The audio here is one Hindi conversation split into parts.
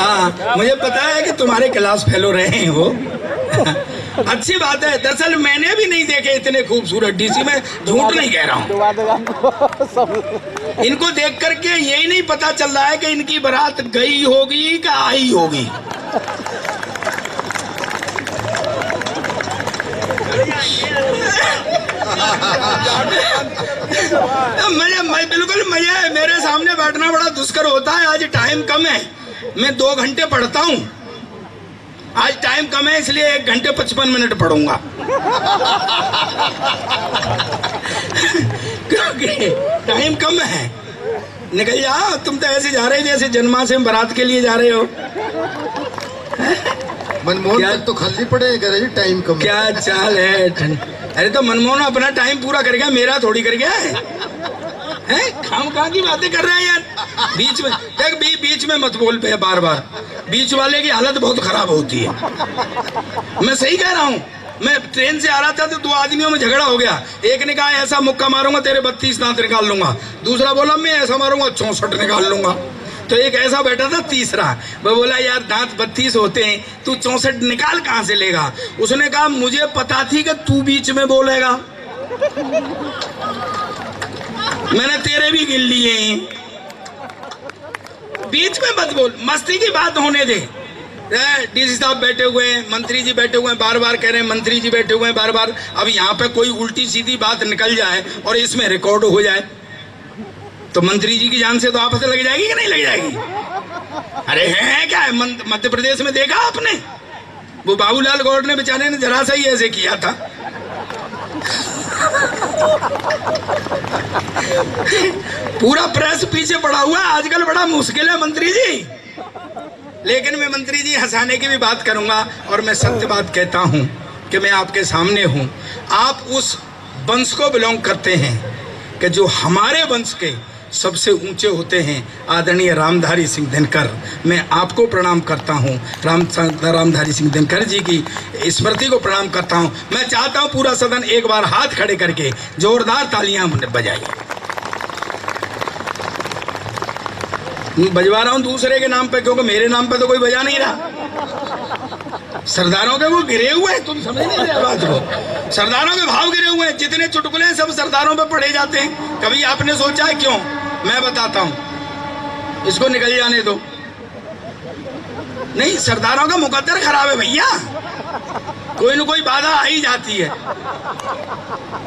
हाँ, मुझे पता है कि तुम्हारे क्लास फेलो रहे हैं वो। अच्छी बात है। दरअसल मैंने भी नहीं देखे इतने खूबसूरत डीसी, में झूठ नहीं कह रहा हूँ। इनको देख करके यही नहीं पता चल रहा है कि इनकी बारात गई होगी कि आई होगी। बिल्कुल मजा है। मेरे सामने बैठना बड़ा दुष्कर होता है। आज टाइम कम है, मैं 2 घंटे पढ़ता हूँ। आज टाइम कम है इसलिए 1 घंटे 55 मिनट पढ़ूंगा। क्योंकि टाइम कम है। निकल जाओ, तुम तो ऐसे जा रहे जैसे जन्माष्टमी बारात के लिए जा रहे हो। मनमोहन तक तो खाली पड़ेगा, टाइम कम। क्या चाल है? अरे तो मनमोहन अपना टाइम पूरा कर गया, मेरा थोड़ी कर गया है। खाम कहाँ की बातें कर रहे हैं यार। बीच में देख, बीच में मत बोल पे बार बार। बीच वाले की हालत बहुत खराब होती है। मैं सही कह रहा हूँ। मैं ट्रेन से आ रहा था तो 2 आदमियों में झगड़ा हो गया। एक ने कहा ऐसा मुक्का मारूंगा तेरे 32 दांत निकाल लूंगा। दूसरा बोला मैं ऐसा मारूंगा 64 निकाल लूंगा। तो एक ऐसा बैठा था तीसरा, वो बोला यार दांत 32 होते हैं, तू 64 निकाल कहाँ से लेगा। उसने कहा मुझे पता थी कि तू बीच में बोलेगा, मैंने तेरे भी गिन लिए हैं। बीच में मत बोल, मस्ती की बात होने दे। डीसी साहब बैठे हुए हैं, मंत्री जी बैठे हुए हैं, बार बार कह रहे हैं मंत्री जी बैठे हुए हैं बार बार। अब यहाँ पे कोई उल्टी सीधी बात निकल जाए और इसमें रिकॉर्ड हो जाए तो मंत्री जी की जान से तो आफत लग जाएगी कि नहीं लग जाएगी? अरे है क्या है? मध्य प्रदेश में देखा आपने, वो बाबूलाल गौड़ ने बेचारे ने जरा सा ही ऐसे किया था। पूरा प्रेस पीछे पड़ा हुआ। आजकल बड़ा मुश्किल है मंत्री जी। लेकिन मैं मंत्री जी हंसाने की भी बात करूंगा और मैं सत्य बात कहता हूं कि मैं आपके सामने हूं। आप उस वंश को बिलोंग करते हैं कि जो हमारे वंश के सबसे ऊंचे होते हैं, आदरणीय रामधारी सिंह दिनकर। मैं आपको प्रणाम करता हूं, रामधारी सिंह दिनकर जी की स्मृति को प्रणाम करता हूं। मैं चाहता हूं पूरा सदन एक बार हाथ खड़े करके जोरदार तालियां बजाइए। बजवा रहा हूं दूसरे के नाम पे, क्योंकि मेरे नाम पे तो कोई बजा नहीं रहा। सरदारों के वो गिरे हुए हैं, तुम समझ नहीं रहे बात को। सरदारों के भाव गिरे हुए हैं। जितने चुटकुले हैं सब सरदारों पे पढ़े जाते हैं। कभी आपने सोचा है क्यों? मैं बताता हूं, इसको निकल जाने दो। नहीं, सरदारों का मुकद्दर खराब है भैया, कोई न कोई बाधा आ ही जाती है।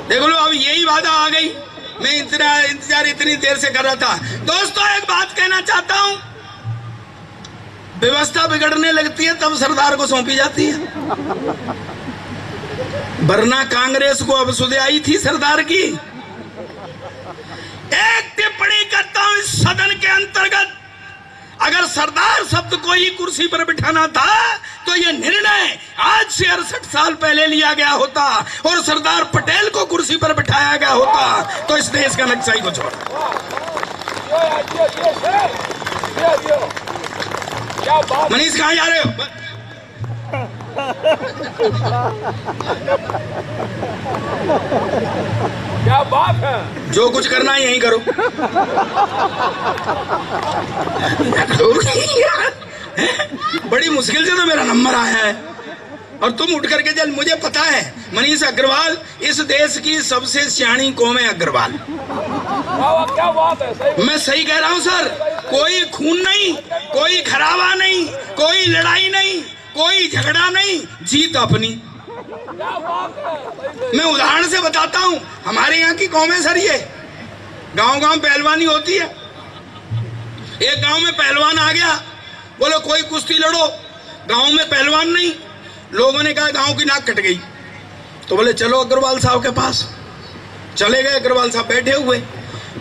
देख लो अब यही बाधा आ गई। मैं इंतजार इतनी देर से कर रहा था। दोस्तों एक बात कहना चाहता हूं, व्यवस्था बिगड़ने लगती है तब सरदार को सौंपी जाती है, वरना कांग्रेस को अब सुध आई थी सरदार की। एक टिप्पणी करता हूं इस सदन के अंतर्गत, अगर सरदार शब्द को ही कुर्सी पर बिठाना था तो यह निर्णय आज से 68 साल पहले लिया गया होता और सरदार पटेल को कुर्सी पर बिठाया गया होता तो इस देश का नक्शा ही कुछ और। मनीष कहाँ जा रहे हो? क्या बात है? जो कुछ करना है यहीं करो। बड़ी मुश्किल से तो मेरा नंबर आया है और तुम उठ करके चल। मुझे पता है मनीष अग्रवाल इस देश की सबसे सियाणी कौम है अग्रवाल। क्या बात है? सही। मैं सही कह रहा हूँ सर। कोई खून नहीं, कोई खराबा नहीं, कोई लड़ाई नहीं, कोई झगड़ा नहीं, जीत अपनी। मैं उदाहरण से बताता हूँ। हमारे यहाँ की कौम है सर, ये गांव गांव पहलवानी होती है। एक गांव में पहलवान आ गया, बोलो कोई कुश्ती लड़ो। गांव में पहलवान नहीं। लोगों ने कहा गांव की नाक कट गई, तो बोले चलो अग्रवाल साहब के पास। चले गए, अग्रवाल साहब बैठे हुए।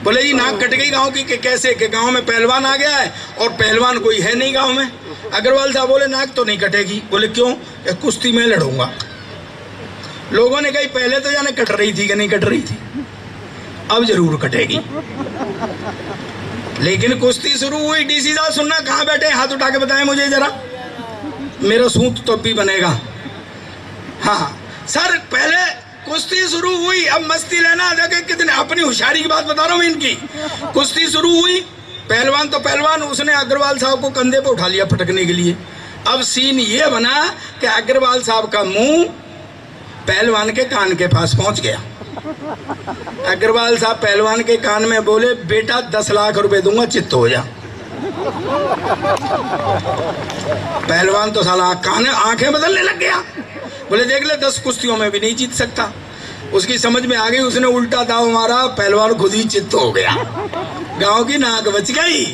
बोले जी नाक कट गई गांव की। कैसे? कि गांव में पहलवान आ गया है और पहलवान कोई है नहीं गांव में। अग्रवाल साहब बोले नाक तो नहीं कटेगी। बोले क्यों? कुश्ती में लड़ूंगा। लोगों ने कही पहले तो जाने कट रही थी कि नहीं कट रही थी, अब जरूर कटेगी। लेकिन कुश्ती शुरू हुई। डीसी साहब सुनना, कहाँ बैठे? हाथ उठा के बताएं मुझे जरा, मेरा सूत तो भी बनेगा। हाँ सर, पहले कुश्ती शुरू हुई। अब मस्ती लेना, देखे कितने अपनी होशियारी की बात बता रहा हूँ मैं इनकी। कुश्ती शुरू हुई, पहलवान तो पहलवान, उसने अग्रवाल साहब को कंधे पे उठा लिया पटकने के लिए। अब सीन ये बना कि अग्रवाल साहब का मुंह पहलवान के कान के पास पहुंच गया। अग्रवाल साहब पहलवान के कान में बोले, बेटा 10 लाख रुपए दूंगा, चित्त हो जा। पहलवान तो साला आंखें बदलने लग गया। बोले देख ले, 10 कुश्तियों में भी नहीं जीत सकता। उसकी समझ में आ गई, उसने उल्टा दाव मारा, पहलवान खुद ही चित्त हो गया। गांव की नाक बच गई।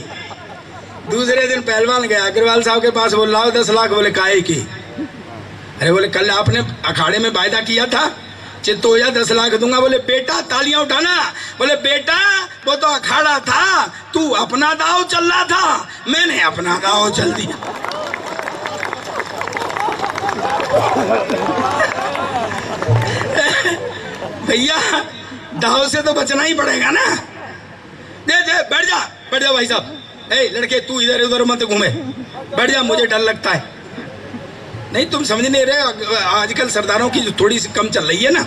दूसरे दिन पहलवान गया अग्रवाल साहब के पास, बोल लाओ 10 लाख। बोले काहे की? अरे बोले कल आपने अखाड़े में वायदा किया था, चित्त हो जा 10 लाख दूंगा। बोले बेटा तालियां उठाना। बोले बेटा वो तो अखाड़ा था, तू अपना दाव चल रहा था, मैंने अपना दाव चल दिया। भैया दाव से तो बचना ही पड़ेगा ना। दे बैठ जा भाई साहब। ए लड़के तू इधर उधर मत घूमे, बैठ जा, मुझे डर लगता है। नहीं तुम समझ नहीं रहे, आजकल सरदारों की जो थोड़ी सी कम चल रही है ना।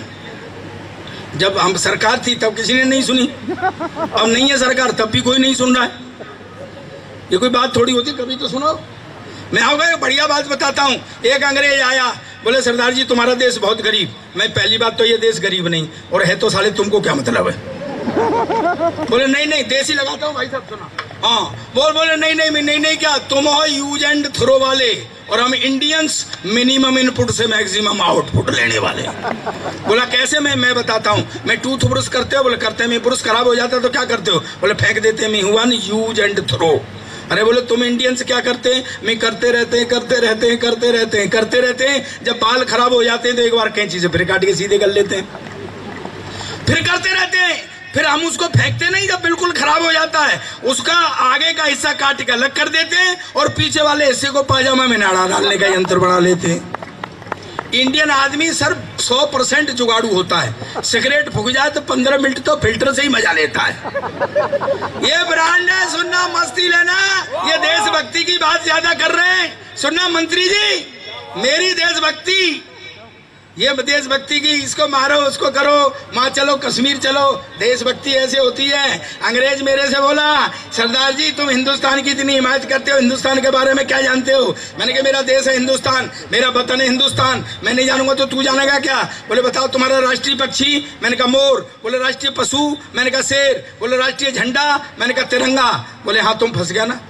जब हम सरकार थी तब किसी ने नहीं सुनी, अब नहीं है सरकार तब भी कोई नहीं सुन रहा है। ये कोई बात थोड़ी होती, कभी तो सुनो। मैं आओगे एक बढ़िया बात बताता हूँ। एक अंग्रेज आया, बोले सरदार जी तुम्हारा देश बहुत गरीब। मैं पहली बात तो ये देश गरीब नहीं, और है तो साले तुमको क्या मतलब है। बोले नहीं देश ही लगाता हूँ भाई साहब, सुना। हाँ बोले नहीं क्या, तुम हो यूज एंड थ्रो वाले और हम इंडियंस मिनिमम इनपुट से मैक्सिमम आउटपुट लेने वाले। बोला कैसे? मैं बताता हूँ। मैं टूथ ब्रश करते हो? बोले करते हैं। मैं ब्रश खराब हो जाता है तो क्या करते हो? बोले फेंक देते हैं। मैं हुआ नहीं यूज एंड थ्रो। अरे बोले तुम इंडियंस क्या करते हैं? मैं करते रहते हैं। जब बाल खराब हो जाते हैं तो एक बार कैंची से फिर काट के सीधे कर लेते हैं, फिर करते रहते हैं। फिर हम उसको फेंकते नहीं, जब बिल्कुल खराब हो जाता है उसका आगे का हिस्सा काट के अलग कर देते हैं और पीछे वाले हिस्से को पाजामा में नाड़ा डालने का यंत्र बना लेते हैं। इंडियन आदमी सर 100% जुगाड़ू होता है। सिगरेट फूक जाए तो 15 मिनट तो फिल्टर से ही मजा लेता है। ये ब्रांड है, सुनना मस्ती लेना। ये देशभक्ति की बात ज्यादा कर रहे हैं, सुनना मंत्री जी। मेरी देशभक्ति, ये देशभक्ति की, इसको मारो उसको करो, माँ चलो कश्मीर चलो, देशभक्ति ऐसे होती है। अंग्रेज मेरे से बोला, सरदार जी तुम हिंदुस्तान की इतनी हिमायत करते हो, हिंदुस्तान के बारे में क्या जानते हो? मैंने कहा मेरा देश है हिंदुस्तान, मेरा वतन है हिंदुस्तान, मैं नहीं जानूंगा तो तू जानेगा क्या? बोले बताओ तुम्हारा राष्ट्रीय पक्षी? मैंने कहा मोर। बोले राष्ट्रीय पशु? मैंने कहा शेर। बोले राष्ट्रीय झंडा? मैंने कहा तिरंगा। बोले हाँ तुम फंस गया ना,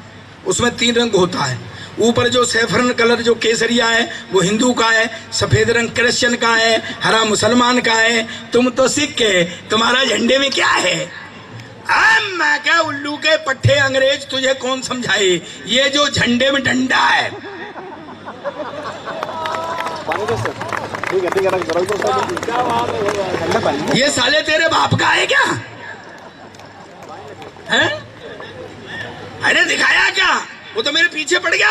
उसमें 3 रंग होता है। ऊपर जो सैफरन कलर जो केसरिया है वो हिंदू का है, सफेद रंग क्रिश्चियन का है, हरा मुसलमान का है, तुम तो सिख है, तुम्हारा झंडे में क्या है? मैं क्या उल्लू के पट्टे, अंग्रेज तुझे कौन समझाए? ये जो झंडे में डंडा है, ये साले तेरे बाप का है क्या? है? अरे दिखाया क्या? वो तो मेरे पीछे पड़ गया।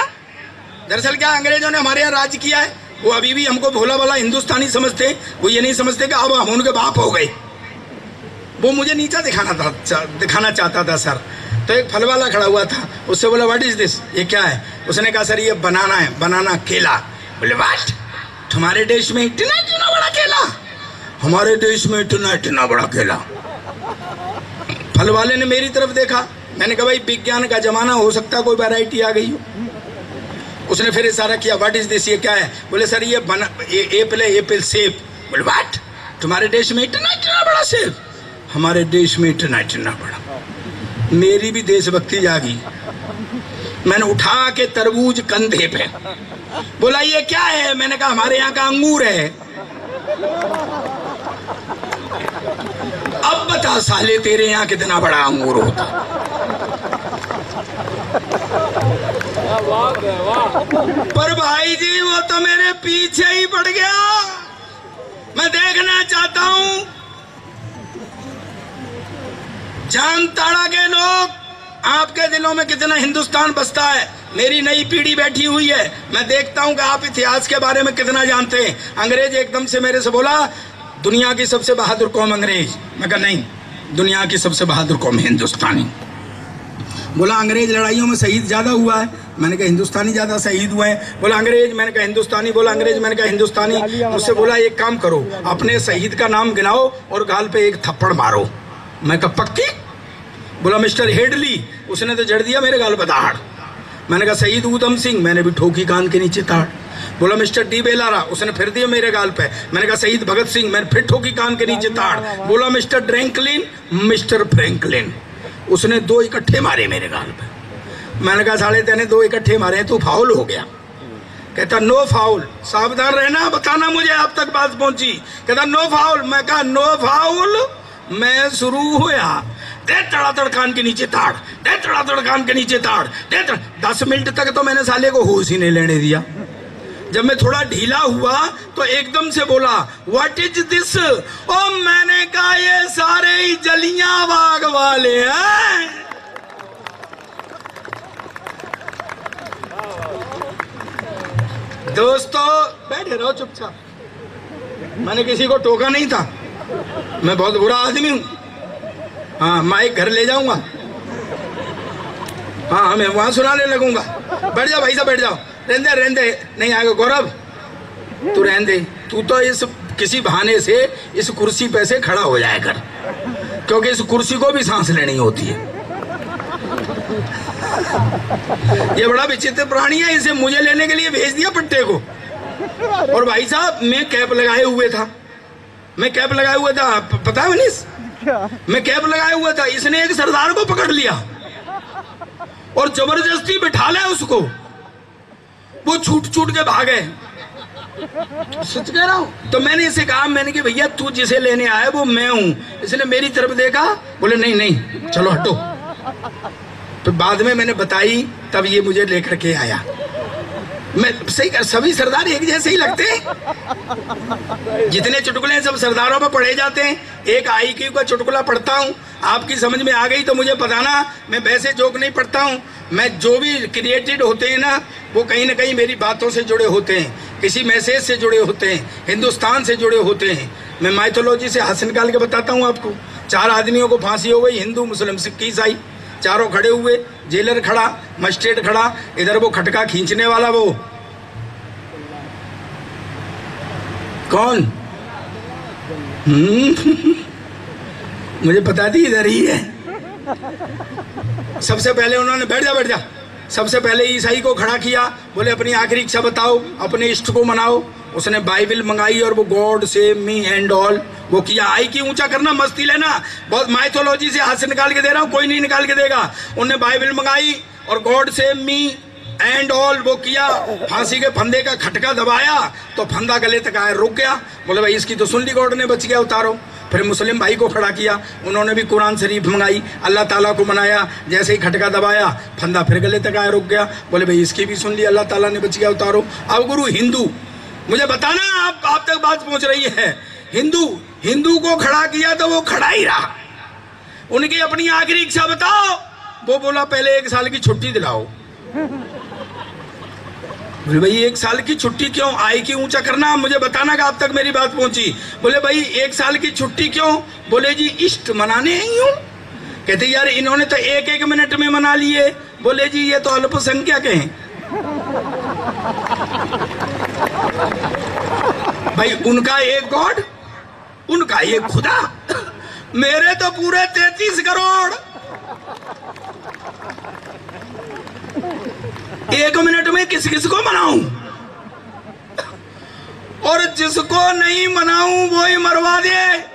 दरअसल क्या अंग्रेजों ने हमारे यहाँ राज किया है, वो अभी भी हमको भोला भाला हिंदुस्तानी समझते। वो ये नहीं समझते कि अब हम उनके बाप हो गए। वो मुझे नीचा दिखाना चाहता था सर। तो एक फल वाला खड़ा हुआ था, उससे बोला व्हाट इज दिस, ये क्या है? उसने कहा सर ये बनाना है, बनाना केला। बोले व्हाट, तुम्हारे देश में इतना बड़ा केला? हमारे देश में इतना बड़ा केला। फल वाले ने मेरी तरफ देखा, मैंने कहा भाई विज्ञान का जमाना, हो सकता है कोई वैरायटी आ गई हो। उसने फिर इशारा किया व्हाट इज दिस, ये क्या है? बोले सर ये एप्पल है, एप्पल सेब। बोले व्हाट, तुम्हारे देश में इतना बड़ा सेब? हमारे देश में इतना बड़ा। मेरी भी देशभक्ति जागी। मैंने उठा के तरबूज कंधे पे, बोला ये क्या है? मैंने कहा हमारे यहाँ का अंगूर है। अब बता साले तेरे यहाँ कितना बड़ा अंगूर होता। पर भाई जी वो तो मेरे पीछे ही पड़ गया। मैं देखना चाहता हूं जामताड़ा के लोग, आपके दिलों में कितना हिंदुस्तान बसता है। मेरी नई पीढ़ी बैठी हुई है, मैं देखता हूं कि आप इतिहास के बारे में कितना जानते हैं। अंग्रेज एकदम से मेरे से बोला दुनिया की सबसे बहादुर कौम अंग्रेज। मैं कहा नहीं, दुनिया की सबसे बहादुर कौम हिंदुस्तानी। बोला अंग्रेज लड़ाइयों में शहीद ज्यादा हुआ है। मैंने कहा हिंदुस्तानी ज्यादा शहीद हुए हैं। बोला अंग्रेज, मैंने कहा हिंदुस्तानी। बोला अंग्रेज, मैंने कहा हिंदुस्तानी। मुझसे बोला एक काम करो, अपने शहीद का नाम गिनाओ और गाल पे एक थप्पड़ मारो। मैं कहा पक्की? बोला मिस्टर हेडली, उसने तो जड़ दिया मेरे गाल पर दहाड़। मैंने कहा सईद ऊधम सिंह, मैंने भी ठोकी कान के नीचे ताड़। बोला मिस्टर डी बेलारा, उसने फिर दिया मेरे गाल पे। मैंने कहा शहीद भगत सिंह, मैंने फिर ठोकी कान के नीचे ताड़। बोला मिस्टर ड्रैंकलिन, मिस्टर फ्रैंकलिन, उसने 2 इकट्ठे मारे मेरे गाल पे। मैंने कहा साले तेने 2 इकट्ठे मारे, तू फाउल हो गया। कहता नो फाउल, सावधान रहना, बताना मुझे आप तक बात पहुंची। कहता नो फाउल। मैं कहा नो फाउल, मैं शुरू हुआ, दे तड़ातड़ कान के नीचे ताड़, दे तड़ातड़ कान के नीचे ताड़, दे 10 मिनट तक तो मैंने साले को होश ही नहीं लेने दिया। जब मैं थोड़ा ढीला हुआ तो एकदम से बोला व्हाट इज दिस। ओ मैंने कहा ये सारे ही जलियां बाग वाले हैं। दोस्तों बैठे रहो चुपचाप, मैंने किसी को टोका नहीं था, मैं बहुत बुरा आदमी हूं। हाँ माइक घर ले जाऊंगा, हाँ मैं वहां सुनाने लगूंगा। बैठ जाओ भाई साहब, बैठ जाओ। रहने रहने नहीं आएगा गौरव, तू रहने दे, तू तो इस किसी बहाने से इस कुर्सी पे से खड़ा हो जाया कर, क्योंकि इस कुर्सी को भी सांस लेनी होती है। ये बड़ा विचित्र प्राणी है, इसे मुझे लेने के लिए भेज दिया पट्टे को। और भाई साहब मैं कैप लगाए हुए था, मैं कैप लगाए हुए था, पता है मनीष, मैं कैप लगाए हुआ था। इसने एक सरदार को पकड़ लिया और जबरदस्ती बिठा लिया उसको, वो छूट छूट के भागे। सच कह रहा हूं। तो मैंने इसे कहा, मैंने कि भैया तू जिसे लेने आया वो मैं हूं। इसने मेरी तरफ देखा, बोले नहीं नहीं चलो हटो। तो बाद में मैंने बताई, तब ये मुझे लेकर के आया। मैं सही कर, सभी सरदार एक जैसे ही लगते हैं, जितने चुटकुले सब सरदारों में पढ़े जाते हैं। एक IQ का चुटकुला पढ़ता हूँ, आपकी समझ में आ गई तो मुझे बताना। मैं वैसे जोक नहीं पढ़ता हूँ, मैं जो भी क्रिएटेड होते हैं ना, वो कहीं ना कहीं मेरी बातों से जुड़े होते हैं, किसी मैसेज से जुड़े होते हैं, हिंदुस्तान से जुड़े होते हैं। मैं माइथोलॉजी से हंस निकाल के बताता हूँ आपको। 4 आदमियों को फांसी हो गई, हिंदू मुस्लिम सिख ईसाई, चारों खड़े हुए, जेलर खड़ा, मजिस्ट्रेट खड़ा, इधर वो खटका खींचने वाला, वो कौन मुझे पता थी इधर ही है। सबसे पहले उन्होंने बैठ जा, सबसे पहले ईसाई को खड़ा किया, बोले अपनी आखिरी इच्छा बताओ, अपने इष्ट को मनाओ। उसने बाइबल मंगाई और वो God save me and all वो किया। IQ ऊंचा करना, मस्ती लेना, बहुत माइथोलॉजी से हाथ से निकाल के दे रहा हूं, कोई नहीं निकाल के देगा। उन्होंने बाइबल मंगाई और God save me and all वो किया। फांसी के फंदे का खटका दबाया तो फंदा गले तक आया, रुक गया। बोले भाई इसकी तो सुन ली गॉड ने, बच गया, उतारो। फिर मुस्लिम भाई को खड़ा किया, उन्होंने भी कुरान शरीफ मंगाई, अल्लाह ताला को मनाया। जैसे ही खटका दबाया फंदा फिर गले तक आया, रुक गया। बोले भाई इसकी भी सुन ली, अल्लाह ताला ने, बच गया, उतारो। अब गुरु हिंदू, मुझे बताना आप तक बात पहुंच रही है। हिंदू को खड़ा किया तो वो खड़ा ही रहा। उनकी अपनी आखिरी इच्छा बताओ, वो बोला पहले 1 साल की छुट्टी दिलाओ। बोले भाई 1 साल की छुट्टी क्यों? IQ ऊंचा करना, मुझे बताना कि आप तक मेरी बात पहुंची। बोले भाई 1 साल की छुट्टी क्यों? बोले जी इष्ट मनाने ही हूं। कहते यार इन्होंने तो 1-1 मिनट में मना लिए। बोले जी ये तो अल्पसंख्यक हैं। भाई उनका एक गॉड, उनका एक खुदा, मेरे तो पूरे 33 करोड़। 1 मिनट में किस किस को मनाऊं, और जिसको नहीं मनाऊं वो ही मरवा दे।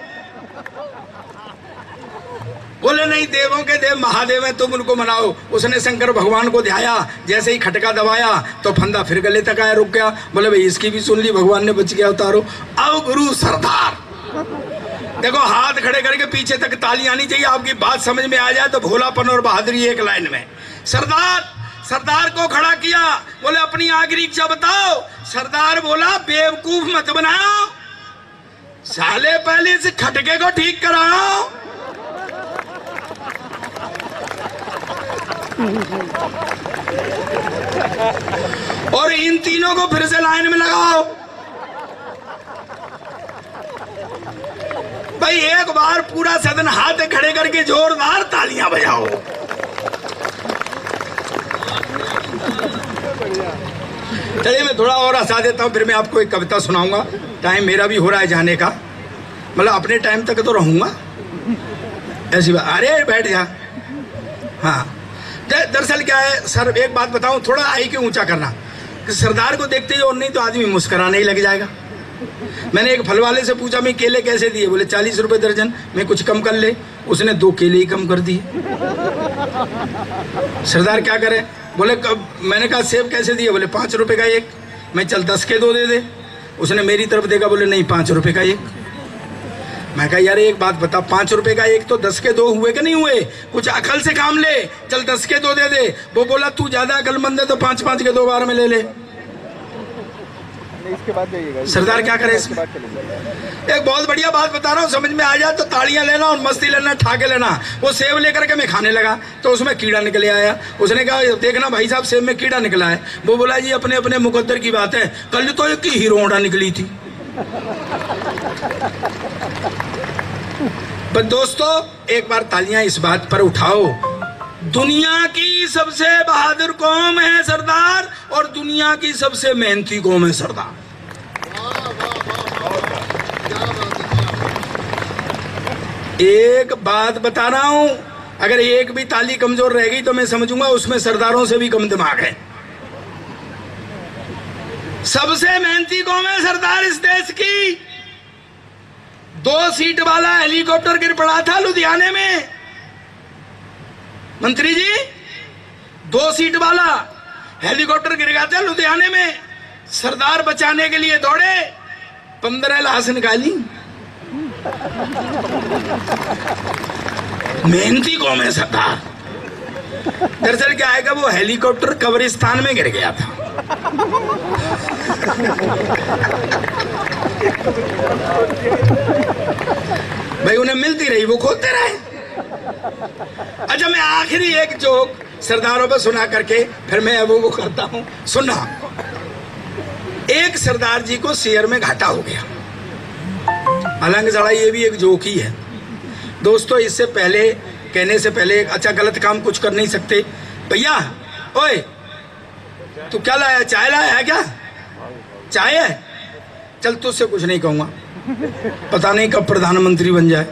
बोले नहीं, देवों के देव महादेव है, तुम उनको मनाओ। उसने शंकर भगवान को ध्याया, जैसे ही खटका दबाया तो फंदा फिर गले तक आया, रुक गया। बोले भाई इसकी भी सुन ली, भगवान ने, बच गया, उतारो। अब गुरु सरदार देखो, हाथ खड़े करके पीछे तक ताली आनी चाहिए, आपकी बात समझ में आ जाए तो भोलापन और बहादुरी एक लाइन में। सरदार को खड़ा किया, बोले अपनी आखिरी इच्छा बताओ। सरदार बोला बेवकूफ मत बनाओ साले, पहले इस खटके को ठीक कराओ। और इन तीनों को फिर से लाइन में लगाओ। भाई एक बार पूरा सदन हाथ खड़े करके जोरदार तालियां बजाओ। चलिए मैं थोड़ा और हंसा देता हूं, फिर मैं आपको एक कविता सुनाऊंगा। टाइम मेरा भी हो रहा है जाने का, मतलब अपने टाइम तक तो रहूंगा, ऐसी बात। अरे बैठ जा, हाँ, दरअसल क्या है सर, एक बात बताऊं, थोड़ा आई क्यों ऊंचा करना कि सरदार को देखते ही और नहीं तो आदमी मुस्कुराने ही लग जाएगा। मैंने एक फल वाले से पूछा मैं केले कैसे दिए, बोले 40 रुपए दर्जन, मैं कुछ कम कर ले, उसने 2 केले ही कम कर दिए। सरदार क्या करे, बोले कब, मैंने कहा सेब कैसे दिए, बोले 5 रुपए का एक, मैं चल 10 के 2 दे दे, उसने मेरी तरफ देखा, बोले नहीं 5 रुपए का एक। मैं कहा यार एक बात बता, 5 रुपए का एक तो 10 के 2 हुए कि नहीं हुए, कुछ अकल से काम ले, चल 10 के 2 दे दे। वो बोला तू ज्यादा अकलमंद है तो 5-5 के 2 बार में ले ले। इसके बाद जाइएगा, सरदार क्या करे इसमें? एक बहुत बढ़िया बात बता रहा हूँ, समझ में आ जाए तो तालियां लेना और मस्ती लेना, ठाके लेना। वो सेब लेकर के मैं खाने लगा तो उसमें कीड़ा निकले आया। उसने कहा देखना भाई साहब सेब में कीड़ा निकला है। वो बोला जी अपने अपने मुकद्दर की बात है, कल तो एक की हीरो होंडा निकली थी। पर दोस्तों एक बार तालियां इस बात पर उठाओ, दुनिया की सबसे बहादुर कौम है सरदार और दुनिया की सबसे मेहनती कौम है सरदार। एक बात बता रहा हूं, अगर एक भी ताली कमजोर रह गई तो मैं समझूंगा उसमें सरदारों से भी कम दिमाग है। सबसे मेहनती कौम है सरदार इस देश की। 2 सीट वाला हेलीकॉप्टर गिर पड़ा था लुधियाने में, मंत्री जी 2 सीट वाला हेलीकॉप्टर गिर गया था लुधियाने में, सरदार बचाने के लिए दौड़े, 15 लाश निकाली। मेहनती कौम है सरदार। दरअसल क्या आएगा, वो हेलीकॉप्टर कब्रिस्तान में गिर गया था। भाई उन्हें मिलती रही, वो खोदते रहे। अच्छा मैं आखिरी एक जोक सरदारों पर सुना करके फिर मैं अब वो करता हूं, सुनना। एक सरदार जी को शेयर में घाटा हो गया, हालांकि जरा ये भी एक जोक ही है दोस्तों। इससे पहले कहने से पहले अच्छा गलत काम कुछ कर नहीं सकते। भैया ओए तू क्या लाया, चाय लाया है क्या? चाय है, चल तुझसे कुछ नहीं कहूंगा, पता नहीं कब प्रधानमंत्री बन जाए।